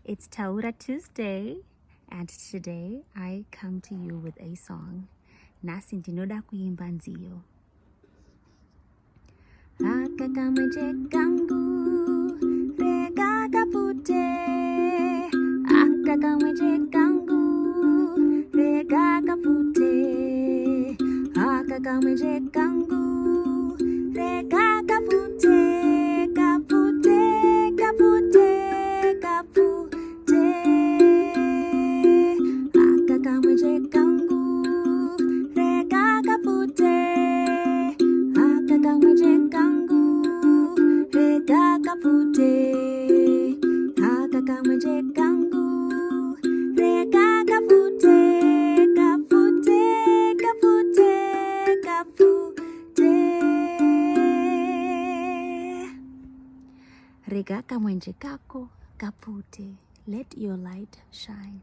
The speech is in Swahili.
It's Taura Tuesday, and today I come to you with a song. Nasi ndinoda kuimba nziyo. Aka kamwenje kangu, Rega kapfute. Aka kamwenje kangu, Rega kapfute. Aka kamwenje kangu, Rega kapfute. Kapfute, kapfute, kapfute. Aka kamwenje kangu, Rega kapfute. Aka kamwenje kangu, Rega kapfute. Aka kamwenje kangu, Rega kapfute. Kapfute, kapfute, kapfute. Rega kamwenje kako kapfute. Let your light shine.